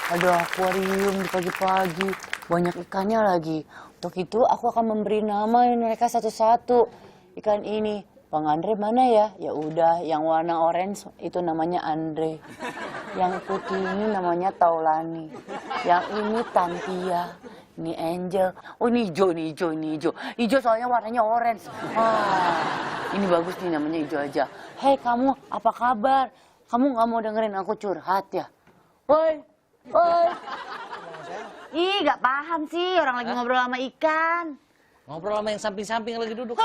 Ada akuarium di pagi-pagi, banyak ikannya lagi. Untuk itu aku akan memberi nama mereka satu-satu. Ikan ini, Bang Andre mana ya? Ya udah, yang warna orange itu namanya Andre. Yang putih ini namanya Taulani. Yang ini Tantia. Ini Angel. Oh ini hijau, ini hijau, ini hijau. Hijau soalnya warnanya orange. Ini bagus nih namanya hijau aja. Hei kamu, apa kabar? Kamu nggak mau dengerin aku curhat ya? Woi, woi. Ih, gak paham sih orang lagi ngobrol sama ikan. Ngobrol sama yang samping-samping lagi duduk.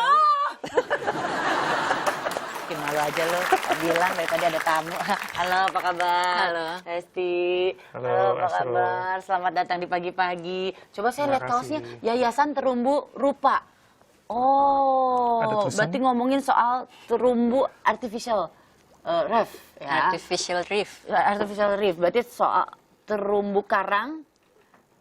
Bikin malu aja lo. Bilang dari tadi ada tamu. Halo, apa kabar? Halo. Esti. Halo, apa Astro. kabar? Selamat datang di pagi-pagi. Coba saya Terima lihat kaosnya. kasih. Yayasan Terumbu Rupa. Oh, Ada tulisan? berarti ngomongin soal terumbu artificial reef. Ya. Artificial reef. Artificial reef. Berarti soal terumbu karang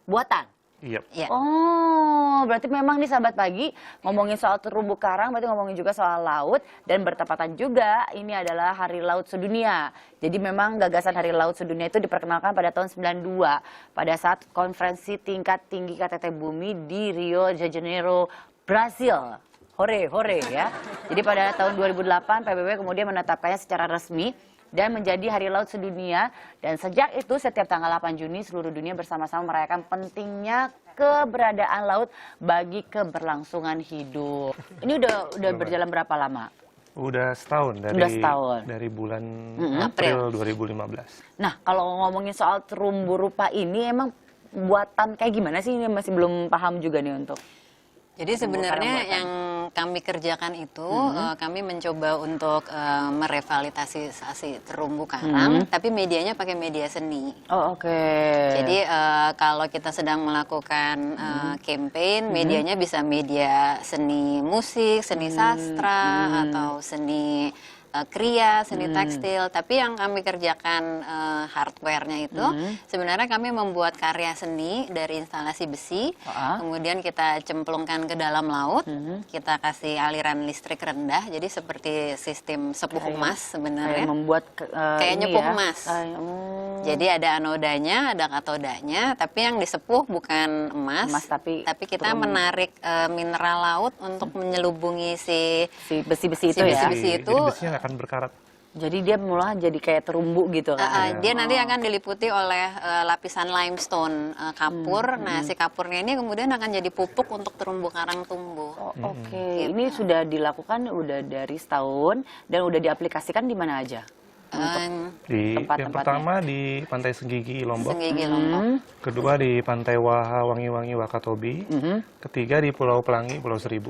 buatan. Iya. Ya. Oh, berarti memang nih sahabat pagi ngomongin soal terumbu karang, berarti ngomongin juga soal laut dan bertepatan juga ini adalah Hari Laut Sedunia. Jadi memang gagasan Hari Laut Sedunia itu diperkenalkan pada tahun 92 pada saat konferensi tingkat tinggi KTT Bumi di Rio de Janeiro, Brasil. Hore, hore ya. Jadi pada tahun 2008 PBB kemudian menetapkannya secara resmi dan menjadi Hari Laut Sedunia. Dan sejak itu setiap tanggal 8 Juni seluruh dunia bersama-sama merayakan pentingnya keberadaan laut bagi keberlangsungan hidup. Ini udah berjalan berapa lama? Udah setahun dari Udah setahun. dari bulan April. April 2015. Nah, kalau ngomongin soal terumbu rupa ini emang buatan kayak gimana sih? Ini masih belum paham juga nih untuk. Jadi sebenarnya buatan. yang kami kerjakan itu kami mencoba untuk merevitalisasi terumbu karang, tapi medianya pakai media seni. Oh, oke. Jadi kalau kita sedang melakukan campaign, medianya bisa media seni musik, seni sastra, atau seni kriya, seni tekstil. Tapi yang kami kerjakan hardware-nya itu sebenarnya kami membuat karya seni dari instalasi besi, kemudian kita cemplungkan ke dalam laut, kita kasih aliran listrik rendah, jadi seperti sistem sepuh emas sebenarnya. Kayak membuat Kayak ini nyepuh ya. emas. Jadi ada anodanya, ada katodanya, tapi yang disepuh bukan emas, tapi kita menarik mineral laut untuk menyelubungi si besi-besi itu Si ya. besi-besi itu, Jadi besinya nggak akan berkarat. Jadi dia mulai jadi kayak terumbu gitu kan. dia nanti akan diliputi oleh lapisan limestone kapur. Nah, si kapurnya ini kemudian akan jadi pupuk untuk terumbu karang tumbuh. Oh, oke. Ini sudah dilakukan udah dari setahun dan udah diaplikasikan di mana aja? Yang Tempat-tempatnya. pertama di Pantai Senggigi Lombok, Senggigi Lombok. kedua di Pantai Waha Wangi-Wangi Wakatobi, ketiga di Pulau Pelangi Pulau Seribu.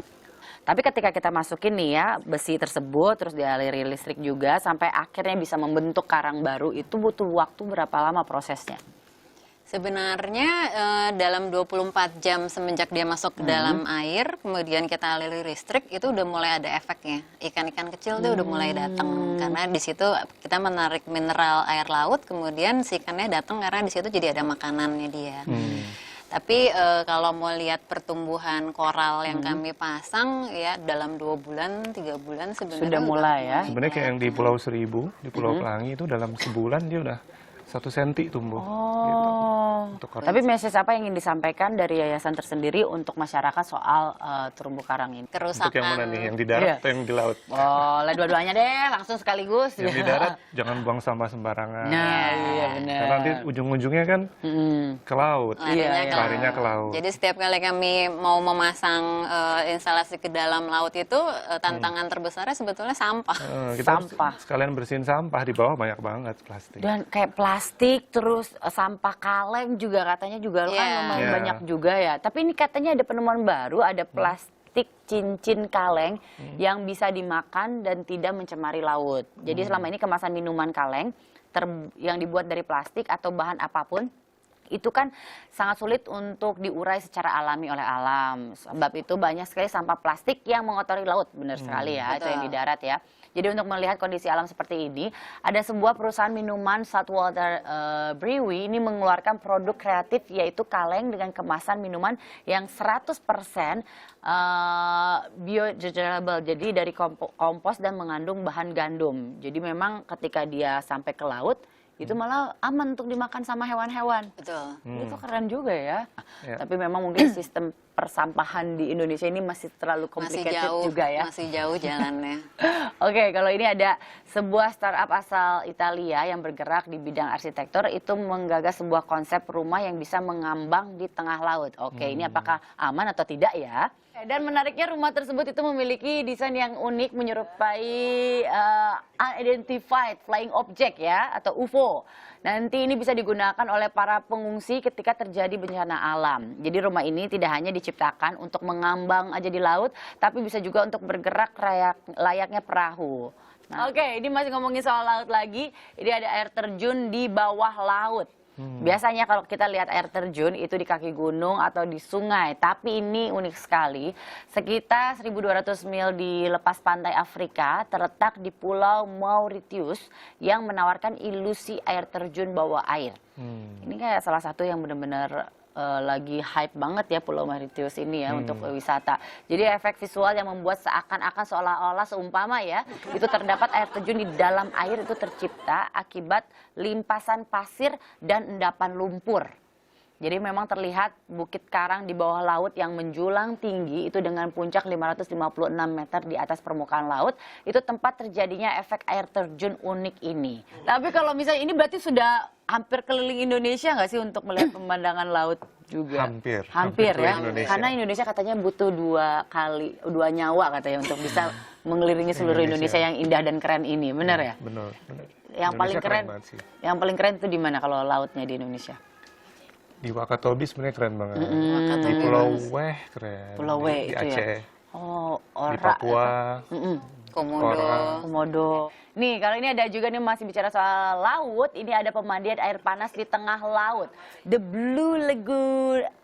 Tapi ketika kita masukin nih ya besi tersebut terus dialiri listrik juga sampai akhirnya bisa membentuk karang baru itu butuh waktu berapa lama prosesnya? Sebenarnya dalam 24 jam semenjak dia masuk ke dalam air, kemudian kita aliri listrik, itu udah mulai ada efeknya. Ikan-ikan kecil tuh udah mulai datang karena di situ kita menarik mineral air laut, kemudian si ikannya datang karena di situ jadi ada makanannya dia. Tapi kalau mau lihat pertumbuhan koral yang kami pasang ya dalam 2 bulan, 3 bulan sebenarnya Sudah mulai ya? Sebenarnya kayak yang di Pulau Seribu, di Pulau Pelangi itu dalam sebulan dia udah 1 senti tumbuh. Gitu. Untuk koral. Tapi message apa yang ingin disampaikan dari yayasan tersendiri untuk masyarakat soal terumbu karang ini? Untuk yang mana kerusakan. nih? Yang di darat atau yang di laut? Boleh dua-duanya deh, langsung sekaligus. Yang di darat jangan buang sampah sembarangan. Nah, iya benar. Karena nanti ujung-ujungnya kan ke laut. Larinya ke laut. Jadi setiap kali kami mau memasang instalasi ke dalam laut itu tantangan terbesarnya sebetulnya sampah. Kita Sampah. sekalian bersihin sampah, di bawah banyak banget plastik. Dan kayak plastik, terus sampah kaleng juga katanya juga kan Iya. lumayan Iya. banyak juga ya. Tapi ini katanya ada penemuan baru, ada plastik cincin kaleng yang bisa dimakan dan tidak mencemari laut. Jadi selama ini kemasan minuman kaleng yang dibuat dari plastik atau bahan apapun, itu kan sangat sulit untuk diurai secara alami oleh alam. Sebab itu banyak sekali sampah plastik yang mengotori laut, benar sekali ya, itu yang di darat ya. Jadi untuk melihat kondisi alam seperti ini, ada sebuah perusahaan minuman Saltwater Brewery ini mengeluarkan produk kreatif yaitu kaleng dengan kemasan minuman yang 100% biodegradable. Jadi dari kompos dan mengandung bahan gandum. Jadi memang ketika dia sampai ke laut, itu malah aman untuk dimakan sama hewan-hewan. Betul. Itu keren juga ya. Ya. Tapi memang mungkin sistem persampahan di Indonesia ini masih terlalu Masih complicated jauh, juga ya. masih jauh jalannya. Oke, kalau ini ada sebuah startup asal Italia yang bergerak di bidang arsitektur itu menggagas sebuah konsep rumah yang bisa mengambang di tengah laut. Oke, ini apakah aman atau tidak ya? Dan menariknya rumah tersebut itu memiliki desain yang unik menyerupai unidentified flying object ya atau UFO. Nanti ini bisa digunakan oleh para pengungsi ketika terjadi bencana alam. Jadi rumah ini tidak hanya diciptakan untuk mengambang aja di laut, tapi bisa juga untuk bergerak layaknya perahu. Nah, oke, ini masih ngomongin soal laut lagi. Ini ada air terjun di bawah laut. Biasanya kalau kita lihat air terjun itu di kaki gunung atau di sungai, tapi ini unik sekali. Sekitar 1.200 mil di lepas pantai Afrika terletak di Pulau Mauritius yang menawarkan ilusi air terjun bawah air. Ini kayak salah satu yang benar-benar lagi hype banget ya Pulau Mauritius ini ya untuk wisata. Jadi efek visual yang membuat seakan-akan seolah-olah seumpama ya itu terdapat air terjun di dalam air itu tercipta akibat limpasan pasir dan endapan lumpur. Jadi memang terlihat bukit karang di bawah laut yang menjulang tinggi itu dengan puncak 556 meter di atas permukaan laut. Itu tempat terjadinya efek air terjun unik ini. Tapi kalau misalnya ini berarti sudah hampir keliling Indonesia nggak sih untuk melihat pemandangan laut juga? Hampir ya. Indonesia. Karena Indonesia katanya butuh dua nyawa katanya untuk bisa mengelilingi seluruh Indonesia yang indah dan keren ini. Benar ya? Benar. Yang paling Indonesia keren, banget sih. yang paling keren itu di mana kalau lautnya di Indonesia? Di Wakatobi sebenarnya keren banget. Di Wakatobi Pulau bagus. Weh keren. Pulau Weh di itu ya? Aceh. Oh, Di Ora. Papua. Komodo. Orang. Komodo. Nih, kalau ini ada juga nih masih bicara soal laut, ini ada pemandian air panas di tengah laut. The Blue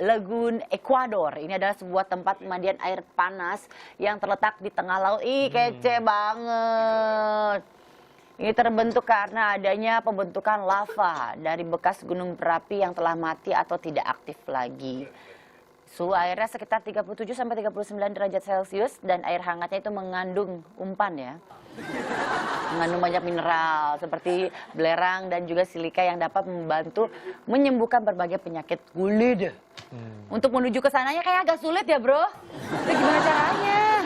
Lagoon Ecuador. Ini adalah sebuah tempat pemandian air panas yang terletak di tengah laut. Ih, kece banget. Ini terbentuk karena adanya pembentukan lava dari bekas gunung berapi yang telah mati atau tidak aktif lagi. Suhu airnya sekitar 37 sampai 39 derajat Celcius dan air hangatnya itu mengandung umpan ya. Mengandung banyak mineral seperti belerang dan juga silika yang dapat membantu menyembuhkan berbagai penyakit kulit. Untuk menuju ke sananya kayak agak sulit ya, Bro. Itu gimana caranya?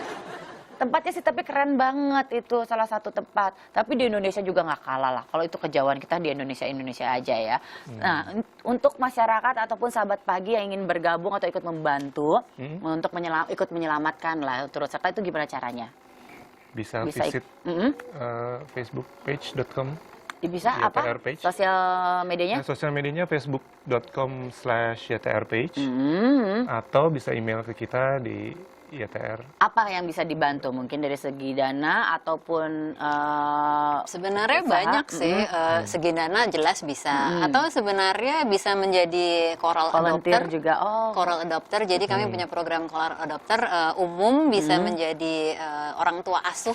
Tempatnya sih tapi keren banget, itu salah satu tempat. Tapi di Indonesia juga nggak kalah lah. Kalau itu kejauhan kita di Indonesia aja ya. Nah, untuk masyarakat ataupun sahabat pagi yang ingin bergabung atau ikut membantu untuk ikut menyelamatkan lah turut serta itu gimana caranya? Bisa Bisa visit facebookpage.com. Bisa YTR apa? page. Sosial medianya? Sosial medianya facebook.com/ytr-page atau bisa email ke kita di YTR. Apa yang bisa dibantu mungkin dari segi dana ataupun Sebenarnya usaha? banyak sih, segi dana jelas bisa. Atau sebenarnya bisa menjadi coral volunteer adopter. juga. Oh, Coral adopter, jadi kami punya program coral adopter umum bisa menjadi orang tua asuh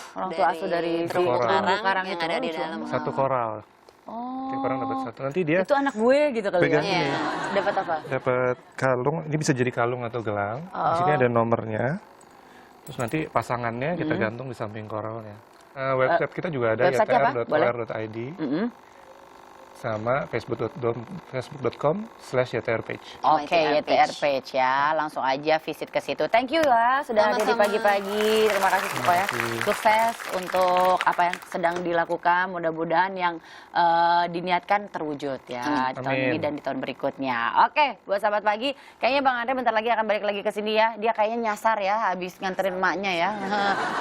dari terumbu Coral. karang yang itu ada di lucu. dalam Satu koral. Tiap orang dapat satu. Nanti dia itu anak gue gitu kali ya. pegang ini. Dapat apa? Dapat kalung. Ini bisa jadi kalung atau gelang. Di sini ada nomornya. Terus nanti pasangannya kita gantung di samping koralnya. Website kita juga ada website-nya apa? ytr.or.id sama facebook.com/ytrpage. Oke, YTR page ya. Langsung aja visit ke situ. Thank you ya sudah hadir di Sama-sama. pagi-pagi. Terima kasih pokoknya. Sukses untuk apa yang sedang dilakukan. Mudah-mudahan yang diniatkan terwujud ya di tahun ini Amin. dan di tahun berikutnya. Oke, buat sahabat pagi, kayaknya Bang Andre bentar lagi akan balik lagi ke sini ya. Dia kayaknya nyasar ya habis nganterin emaknya ya.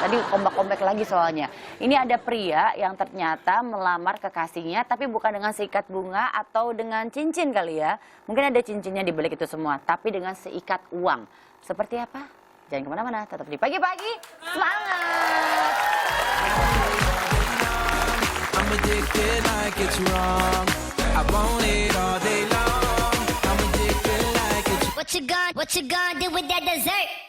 Tadi kombak-kombak lagi soalnya. Ini ada pria yang ternyata melamar kekasihnya tapi bukan dengan seikat bunga atau dengan cincin kali ya. Mungkin ada cincinnya di balik itu semua, tapi dengan seikat uang. Seperti apa? Jangan kemana-mana, tetap di pagi-pagi. Semangat! I'm addicted like it's wrong. I want it all day long. I'm addicted like it's What you gonna do with that dessert?